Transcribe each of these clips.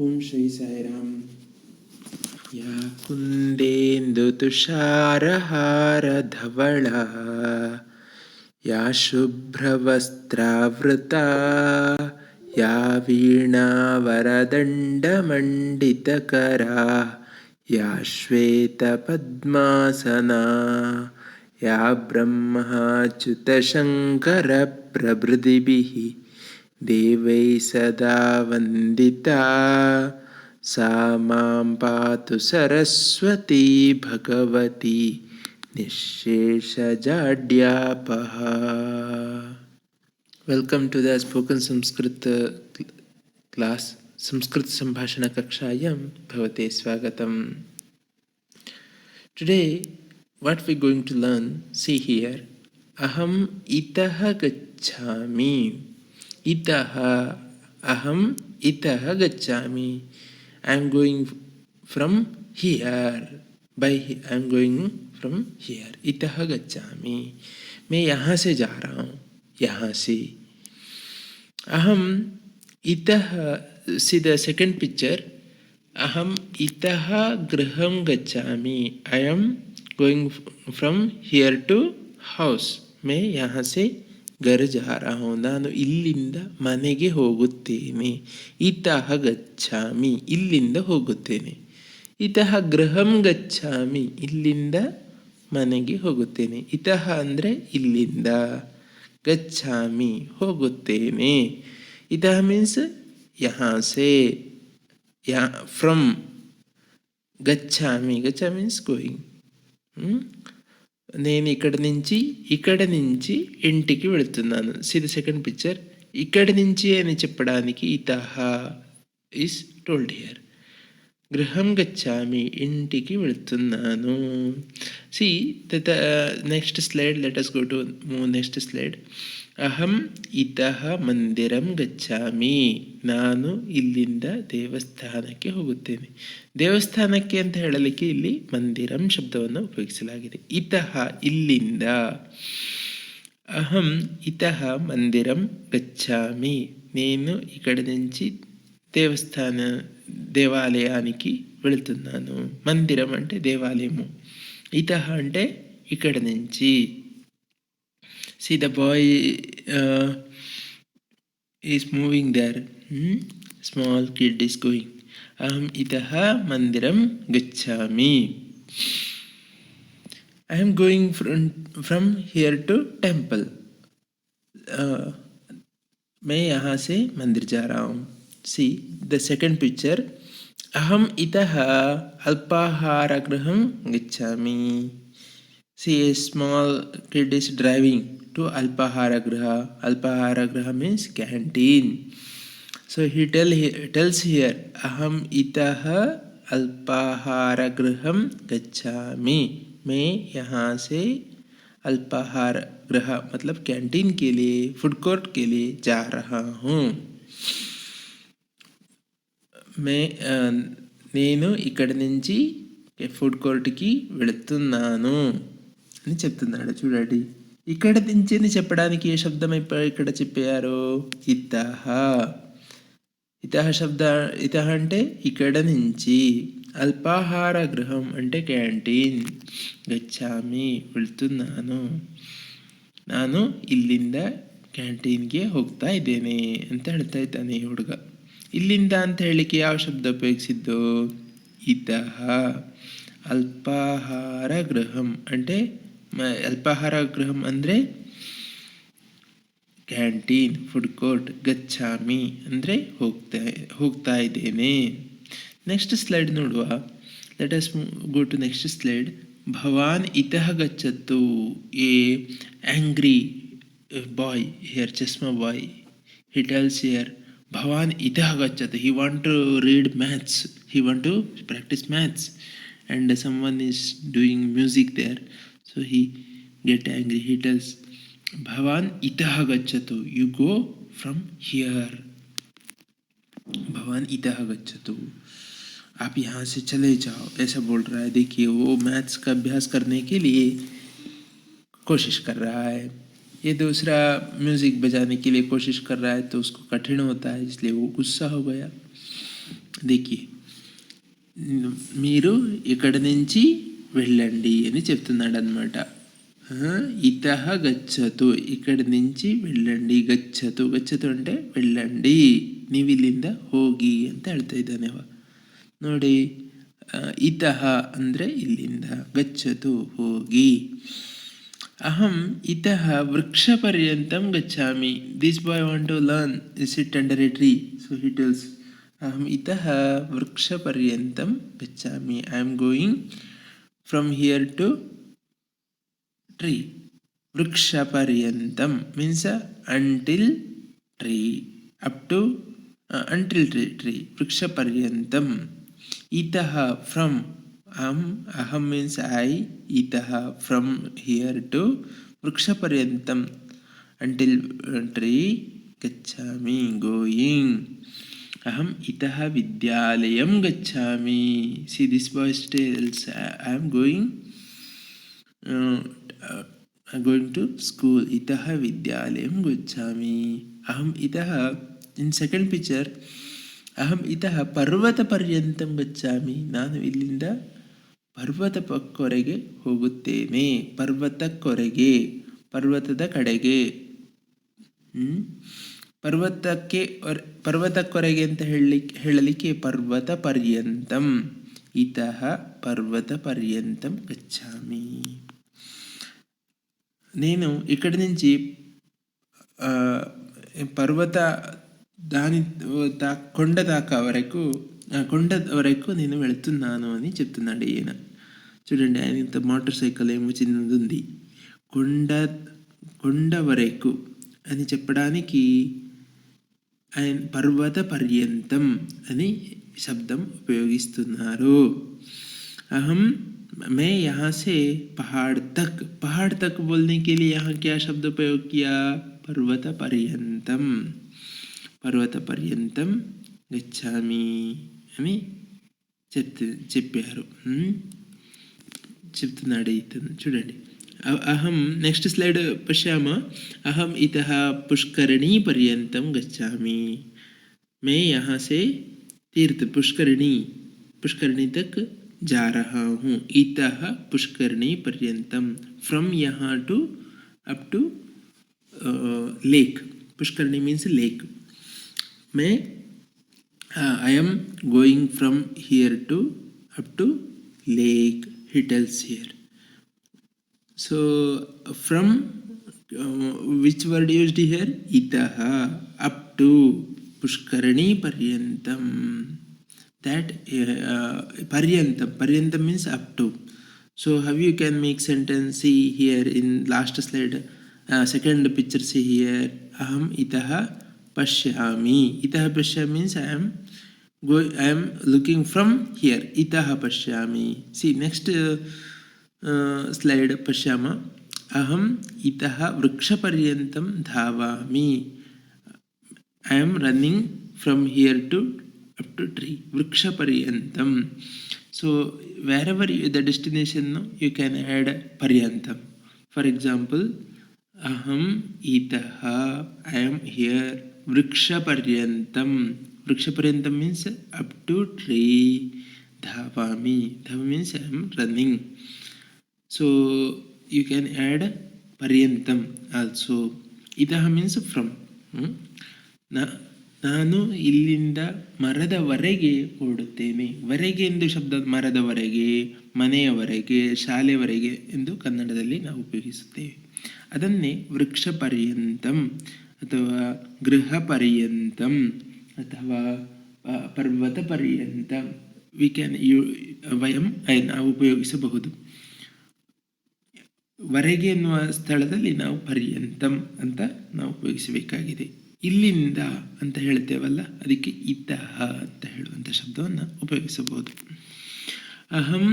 ओम श्री साई राम। या कुन्देन्दुतुषारहारधवला या शुभ्रवस्त्रावृता या वीणावरदण्डमण्डितकरा या श्वेतपद्मासना या ब्रह्माच्युतशङ्करप्रभृतिभिः देवैः सदा वन्दिता सा मां पातु सरस्वती भगवती निःशेषजाड्यापः। Welcome to the spoken Sanskrit class. Sanskrit संभाषण कक्षायां भवते स्वागतम्। Today what we going to learn, see here, aham itah gacchami. Itah, aham itah gacchami. I am going from here. I am going from here. Itah gacchami. मैं यहाँ से जा रहा हूँ, यहाँ से. aham itah, see the second picture. aham itah graham gacchami. I am going from here to house. मैं यहाँ से घर जा रहा हूँ. ನಾನು ಇಲ್ಲಿಂದ ಮನೆಗೆ ಹೋಗುತ್ತೇನೆ. ಇತಃ ಗಚ್ಚಾಮಿ, ಇಲ್ಲಿಂದ ಹೋಗುತ್ತೇನೆ. ಇತಃ ಗೃಹಂ ಗಚ್ಚಾಮಿ, ಇಲ್ಲಿಂದ ಮನೆಗೆ ಹೋಗುತ್ತೇನೆ. ಇತಃ ಅಂದರೆ ಇಲ್ಲಿಂದ, ಗಚ್ಚಾಮಿ ಹೋಗುತ್ತೇನೆ. ಇತಃ ಮೀನ್ಸ್ यहाँ से, यहाँ फ्रॉम. गच्छामि, गच्छा मीन्स गोइंग. నేను ఇక్కడ నుంచి ఇంటికి వెళుతున్నాను. See the second picture. ఇక్కడి నుంచి అని చెప్పడానికి ఇతహ ఈస్ టోల్డ్ హియర్. గృహం గచ్చామి, ఇంటికి వెళుతున్నాను. See next slide. Let us go to next slide. ಅಹಂ ಇತಃ ಮಂದಿರಂ ಗಚ್ಚಾಮಿ. ನಾನು ಇಲ್ಲಿಂದ ದೇವಸ್ಥಾನಕ್ಕೆ ಹೋಗುತ್ತೇನೆ. ದೇವಸ್ಥಾನಕ್ಕೆ ಅಂತ ಹೇಳಲಿಕ್ಕೆ ಇಲ್ಲಿ ಮಂದಿರಂ ಶಬ್ದವನ್ನು ಉಪಯೋಗಿಸಲಾಗಿದೆ. ಇತಃ ಇಲ್ಲಿಂದ. ಅಹಂ ಇತಃ ಮಂದಿರಂ గచ్చామి. నేను ఇక్కడి నుంచి దేవాలయానికి వెళుతున్నాను. మందిరం అంటే దేవాలయము, ఇతః అంటే ఇక్కడ నుంచి. See the boy is moving there. Small kid is going. Aham itaha mandiram gacchami. I am going from here to temple. मैं यहाँ से मंदिर जा रहा हूँ. See the second picture. Aham itaha alpaharagृहं gacchami. See a small kid is driving to alpaharagraha. Alpaharagraha means canteen. So he tells here, aham itaha alpaharagraham gacchami. मैं यहाँ से अल्पाहारगृह मतलब कैंटीन के लिए, फूड कोर्ट के लिए जा रहा हूँ. నేను ఇక్కడి నుంచి ఫుడ్ కోర్ట్కి వెళుతున్నాను అని చెప్తున్నాడు. చూడండి, ఇక్కడ నుంచి అని చెప్పడానికి ఏ శబ్దం ఇక్కడ చెప్పారు? ఇతః. ఇతః శబ్ద, ఇతః అంటే ఇక్కడ నుంచి. అల్పాహార గృహం అంటే క్యాంటీన్. గచ్చామి వెళ్తున్నాను. ನಾನು ಇಲ್ಲಿಂದ ಕ್ಯಾಂಟೀನ್ಗೆ ಹೋಗ್ತಾ ಇದ್ದೇನೆ ಅಂತ ಹೇಳ್ತಾ ಇದ್ದಾನೆ ಈ ಹುಡುಗ. ಇಲ್ಲಿಂದ ಅಂತ ಹೇಳಿಕ್ಕೆ ಯಾವ ಶಬ್ದ ಉಪಯೋಗಿಸಿದ್ದು? ಇತಃ. ಅಲ್ಪಾಹಾರ ಗೃಹಂ అంటే ಅಲ್ಪಾಹಾರ ಗೃಹಂ ಅಂದರೆ ಕ್ಯಾಂಟೀನ್, ಫುಡ್ ಕೋರ್ಟ್. ಗಚ್ಚಾಮಿ ಅಂದರೆ ಹೋಗ್ತಾ ಇದ್ದೇನೆ. ನೆಕ್ಸ್ಟ್ ಸ್ಲೈಡ್ ನೋಡುವ. Let us go to next slide. ಭವಾನ್ ಇತಃ ಗಚ್ಚತು. A angry boy here, chashma boy, he tells here, Bhavan itah gacchatu. He want to read maths. He want to practice maths. And someone is doing music there. So he get angry. He tells, Bhavan itah gacchatu. You go from here. Bhavan itah gacchatu. आप यहाँ से चले जाओ, ऐसा बोल रहा है. देखिए, वो मैथ्स का अभ्यास करने के लिए कोशिश कर रहा है. ये दूसरा म्यूज़िक बजाने के लिए कोशिश कर रहा है तो उसको कठिन होता है, इसलिए वो गुस्सा हो गया. देखिए మీరు ఇక్కడి నుంచి వెళ్ళండి అని చెప్తున్నాడు అనమాట. ఇతః గచ్చతు ఇక్కడి నుంచి వెళ్ళండి. గచ్చతు గచ్చತು అంటే వెళ్ళండి, ನೀವು ಇಲ್ಲಿಂದ ಹೋಗಿ ಅಂತ ಹೇಳ್ತಾ ಇದ್ದಾನೆ ಅವ. ನೋಡಿ, ಇತಃ ಅಂದರೆ ಇಲ್ಲಿಂದ, ಗಚ್ಚತು ಹೋಗಿ. ಅಹಂ ಇತಃ ವೃಕ್ಷಪರ್ಯಂತಂ ಗಚ್ಚಾಮಿ. This boy want to learn sit under a tree, so he tells ಅಹಂ ಇತಃ ವೃಕ್ಷಪರ್ಯಂತಂ ಗಚ್ಚಾಮಿ. I am going from here to tree. Vrikshaparyantam means until tree, up to until tree. Vrikshaparyantam. Itaha from, aham means I. Itaha from here to vrikshaparyantam until tree. Gachami going. Aham itaha vidyalayam gachami. See, this boy tells I am going going to school. Itaha vidyalayam gachami. Aham itaha, in second picture, aham itaha parvata paryantam gachami. ನಾನು ಇಲ್ಲಿಂದ ಪರ್ವತ ಪಕ್ಕವರೆಗೆ ಹೋಗುತ್ತೇನೆ. ಪರ್ವತಕ್ಕೊರೆಗೆ, ಪರ್ವತದ ಕಡೆಗೆ. ಪರ್ವತಕ್ಕೊರೆಗೆ ಅಂತ ಹೇಳಲಿಕ್ಕೆ ಪರ್ವತ ಪರ್ಯಂತಂ. ಇತಃ ಪರ್ವತ ಪರ್ಯಂತಂ ಗಚ್ಚಾಮಿ. నేను ఇక్కడి నుంచి పర్వత కొండ వరకు నేను వెళుతున్నాను అని చెప్తున్నాడు ఈయన. చూడండి, ఆయన ఇంత మోటార్ సైకిల్ ఏమో చిన్నది ఉంది. కొండ వరకు అని చెప్పడానికి ఆయన పర్వత పర్యంతం అని శబ్దం ఉపయోగిస్తున్నారు. मैं यहाँ से पहाड़ तक बोलने के लिए यहाँ क्या शब्द प्रयोग किया? पर्वत पर्यंतम. पर्वत पर्यंतम गच्छामि అని చెప్పారు. చెప్తున్నాడు ఇతను. చూడండి, అహం నెక్స్ట్ స్లైడ్ పశ్యామ. అహం ఇతః పుష్కరిణీ పర్యంతం గచ్చామి. मैं यहाँ से तीर्थ पुष्करिणी तक जा रहा हूँ. इतः पुष्करिणी पर्यंतम, फ्रॉम यहाँ टू अप टू लेक. पुष्करिणी मीन्स लेक. मैं I am going from here to up to lake, he tells here. So from which word used here? Itaha, up to pushkarani paryantam. That paryantam means up to. So how you can make sentence? See here in last slide, second picture. See here, aham itaha pashyami. Itaha pashyami means I am looking from here. Itaha pashyami. See next slide pashyama. Aham itaha vrikshaparyantam dhavami. I am running from here to up to tree. Vrikshaparyantam. So wherever the destination, you can add paryantam. For example, aham itaha, I am here, vrikshaparyantam. Vrikshaparyantam means up to tree. Dhavami. Dhava means I am running. So you can add paryantam also. Itaha means from. ನಾನು ಇಲ್ಲಿಂದ ಮರದವರೆಗೆ ಓಡುತ್ತೇನೆ. ವರೆಗೆ ಎಂದು ಶಬ್ದ ಮರದವರೆಗೆ, ಮನೆಯವರೆಗೆ, ಶಾಲೆವರೆಗೆ ಎಂದು ಕನ್ನಡದಲ್ಲಿ ನಾವು ಉಪಯೋಗಿಸುತ್ತೇವೆ. ಅದನ್ನೇ ವೃಕ್ಷ ಪರ್ಯಂತಂ ಅಥವಾ ಗೃಹ ಪರ್ಯಂತಂ ಅಥವಾ ಪರ್ವತ ಪರ್ಯಂತಂ ನಾವು ಉಪಯೋಗಿಸಬಹುದು. ವರೆಗೆ ಎನ್ನುವ ಸ್ಥಳದಲ್ಲಿ ನಾವು ಪರ್ಯಂತಂ ಅಂತ ನಾವು ಉಪಯೋಗಿಸಬೇಕಾಗಿದೆ. ಇಲ್ಲಿಂದ ಅಂತ ಹೇಳ್ತೇವಲ್ಲ, ಅದಕ್ಕೆ ಇತಃ ಅಂತ ಹೇಳುವಂಥ ಶಬ್ದವನ್ನು ಉಪಯೋಗಿಸಬಹುದು. ಅಹಂ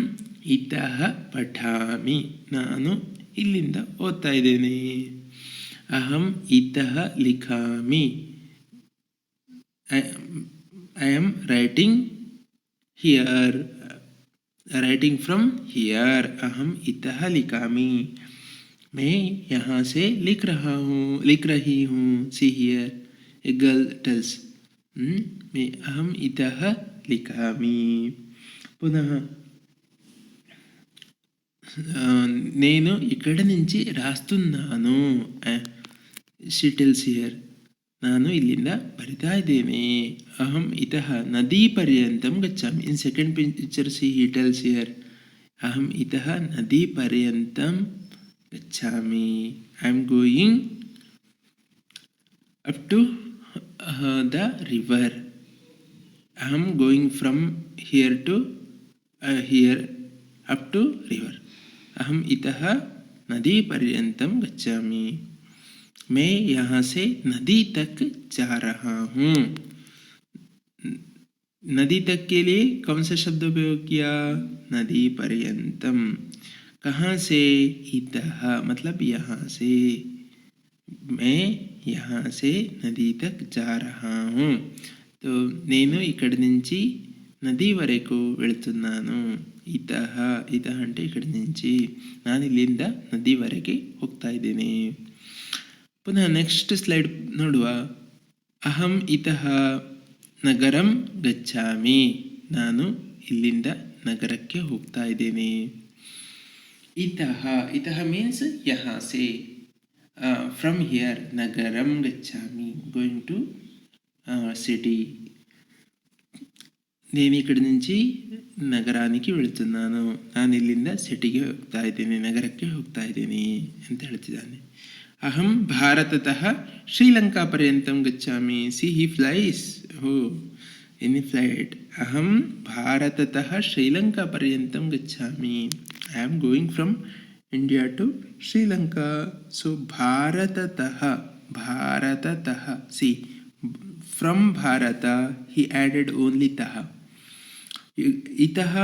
ಇತಃ ಪಠಾಮಿ. ನಾನು ಇಲ್ಲಿಂದ ಓದ್ತಾ ಇದ್ದೇನೆ. ಅಹಂ ಇತಃ ಲಿಖಾಮಿ. I am writing here. Writing from here. अहम इतः लिखामि. मैं यहाँ से लिख रही हूँ. See here, a girl tells. मैं अहम इतः लिखामि। पुनः నేను ఇక్కడి నుంచి రాస్తున్నాను. ಶಿ ಟೆಲ್ಸ್ ಹಿಯರ್, ನಾನು ಇಲ್ಲಿಂದ ಬರಿತಾ ಇದ್ದೇನೆ. ಅಹಂ ಇತಃ ನದಿ ಪರ್ಯಂತಂ ಗಚ್ಚಾಮಿ. In second picture see he tells here, ಅಹಂ ಇತಃ ನದಿ ಪರ್ಯಂತಂ ಗಚ್ಚಾಮಿ. I am going up to the river. ಅಹಂ going from here to here up to river. अहम इतः नदी पर्यंतम गच्छामि. मैं यहाँ से नदी तक जा रहा हूँ. नदी तक के लिए कौन सा शब्द उपयोग किया? नदी पर्यंतम. कहाँ से? इतः मतलब यहाँ से. मैं यहाँ से नदी तक जा रहा हूँ. तो నేను ఇక్కడి నుంచి నది వరకు వెళుతున్నాను. ಇತಃ, ಇತಃ అంటే ಇಕ್ಕಡಿ నుంచి, ನಾನು ಇಲ್ಲಿಂದ ನದಿವರೆಗೆ ಹೋಗ್ತಾ ಇದ್ದೇನೆ. ಪುನಃ ನೆಕ್ಸ್ಟ್ ಸ್ಲೈಡ್ ನೋಡುವ. ಅಹಂ ಇತಃ ನಗರಂ ಗಚ್ಚಾಮಿ. ನಾನು ಇಲ್ಲಿಂದ ನಗರಕ್ಕೆ ಹೋಗ್ತಾ ಇದ್ದೇನೆ. ಇತಃ, ಇತಃ ಮೀನ್ಸ್ ಯಹಾ ಸೆ, ಫ್ರಮ್ ಹಿಯರ್. ನಗರಂ ಗಚ್ಚಾಮಿ, ಗೋಯಿಂಗ್ ಟು సిటీ. నేను ఇక్కడి నుంచి ನಗರಾನಿಗೆ వెళుతున్నాను. ನಾನು ಇಲ್ಲಿಂದ ಸಿಟಿಗೆ ಹೋಗ್ತಾ ಇದ್ದೇನೆ, ನಗರಕ್ಕೆ ಹೋಗ್ತಾ ಇದ್ದೇನೆ ಅಂತ ಹೇಳ್ತಿದ್ದಾನೆ. ಅಹಂ ಭಾರತತಃ ಶ್ರೀಲಂಕಾ ಪರ್ಯಂತಂ ಗಚ್ಚಾಮಿ. See he flies in flight. ಅಹಂ ಭಾರತತಃ ಶ್ರೀಲಂಕಾ ಪರ್ಯಂತಂ ಗಚ್ಚಾಮಿ. I am going from India to Sri Lanka. So ಭಾರತತಃ, ಭಾರತತಃ. See from Bharat he added only taha. Itah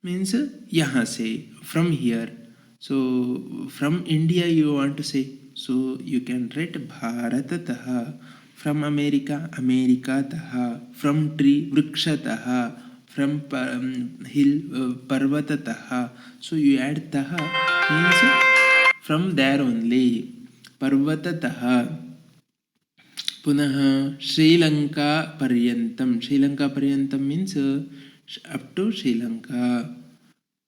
means यहाँ से, from here. So from India you want to say, so you can write bharatataha. From America, amerikataha. From tree, vrikshataha. From hill, parvatataha. So you add taha means from there only, parvatataha. पुनः श्रीलंका पर्यंतम. श्रीलंका पर्यंतम means up to Sri Lanka.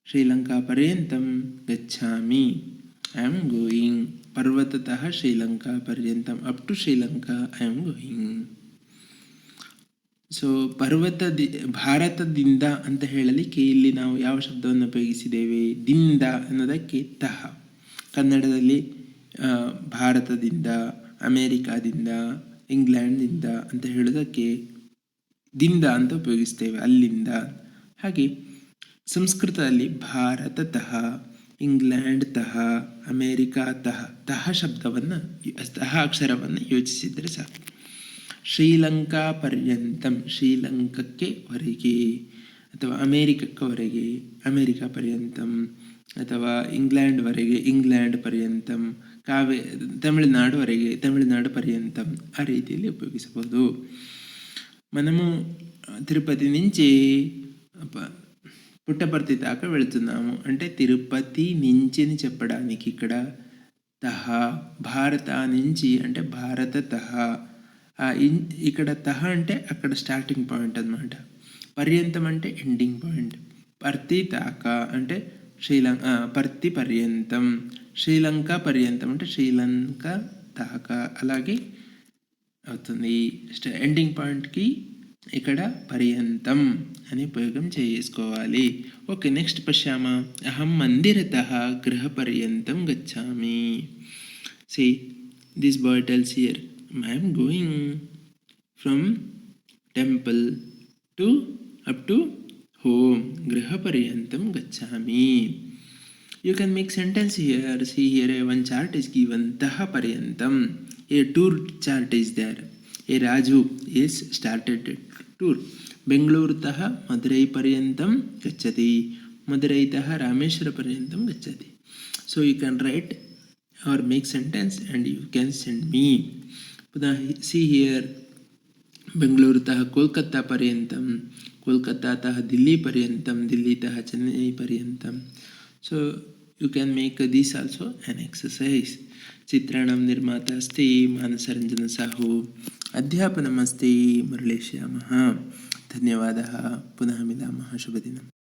Sri Lanka पर्यंतम गच्छामि. I am going. पर्वततः श्रीलंका पर्यंतम, up to Sri Lanka I am going. So ಭಾರತದಿಂದ ಅಂತ ಹೇಳಲಿಕ್ಕೆ ಇಲ್ಲಿ ನಾವು ಯಾವ ಶಬ್ದವನ್ನು ಉಪಯೋಗಿಸಿದ್ದೇವೆ? ದಿಂದ ಅನ್ನೋದಕ್ಕೆ ತಹ. ಕನ್ನಡದಲ್ಲಿ ಭಾರತದಿಂದ, ಅಮೇರಿಕಾದಿಂದ, ಇಂಗ್ಲೆಂಡ್ನಿಂದ ಅಂತ ಹೇಳೋದಕ್ಕೆ ದಿಂದ ಅಂತ ಉಪಯೋಗಿಸ್ತೇವೆ, ಅಲ್ಲಿಂದ. ಹಾಗೆ ಸಂಸ್ಕೃತದಲ್ಲಿ ಭಾರತತಃ, ಇಂಗ್ಲೆಂಡ್ತಃ, ಅಮೇರಿಕಾತಃ, ತಹ ಶಬ್ದವನ್ನು, ತಹ ಅಕ್ಷರವನ್ನು ಯೋಚಿಸಿದರೆ ಸಾಕು. ಶ್ರೀಲಂಕಾ ಪರ್ಯಂತಂ, ಶ್ರೀಲಂಕಕ್ಕೆ ವರೆಗೆ, ಅಥವಾ ಅಮೇರಿಕಕ್ಕವರೆಗೆ, ಅಮೇರಿಕಾ ಪರ್ಯಂತಂ, ಅಥವಾ ಇಂಗ್ಲೆಂಡ್ವರೆಗೆ, ಇಂಗ್ಲೆಂಡ್ ಪರ್ಯಂತಂ, తమిళనాడువರೆಗೆ, తమిళనాడు పర్యంతం. ఆ రీతిಯಲ್ಲಿ ఉపయోగించಬಹುದು. మనము తిరుపతి నుంచి పుట్టపర్తి దాకా వెళుతున్నాము అంటే తిరుపతి నుంచి అని చెప్పడానికి ఇక్కడ తహ. భారత నుంచి అంటే భారతతః. ఇక్కడ తహ అంటే అక్కడ స్టార్టింగ్ పాయింట్ అన్నమాట. పర్యంతం అంటే ఎండింగ్ పాయింట్. పర్తి దాకా అంటే శ్రీలంక, పర్తి పర్యంతం. శ్రీలంక పర్యంతం అంటే శ్రీలంక దాకా అలాగే అవుతుంది. ఎండింగ్ పాయింట్కి ఇక్కడ పర్యంతం అని ఉపయోగం చేసుకోవాలి. ఓకే, నెక్స్ట్ పశ్యామ. అహం మందిరతః గృహ పర్యంతం గచ్చామి. See this boy tells here, I am going from temple to up to home. Griha paryantam gachami. You can make sentence here. See here, one chart is given. Taha paryantam. A tour chart is there. A Raju is started tour. Bengaluru taha Madurai paryantam gachati. Madurai taha Rameshwara paryantam gachati. So you can write or make sentence and you can send me. See here, ಬೆಂಗಳೂರುತಃ ಕೋಲ್ಕತ್ತಾ ಪರ್ಯಂತಂ, ಕೋಲ್ಕತ್ತಾತಃ ದಿಲ್ಲಿ ಪರ್ಯಂತಂ, ದಿಲ್ಲಿತಃ ಚೆನ್ನೈ ಪರ್ಯಂತಂ. So you can make this also an exercise. ಚಿತ್ರಾನ್ನಂ ನಿರ್ಮಾತ ಅಸ್ತಿ ಮಾನಸರಂಜನ ಸಾಹು. अध्यापनमस्ति मुरळीश्यामः। धन्यवादः। पुनः मिलामः। शुभदिनम्।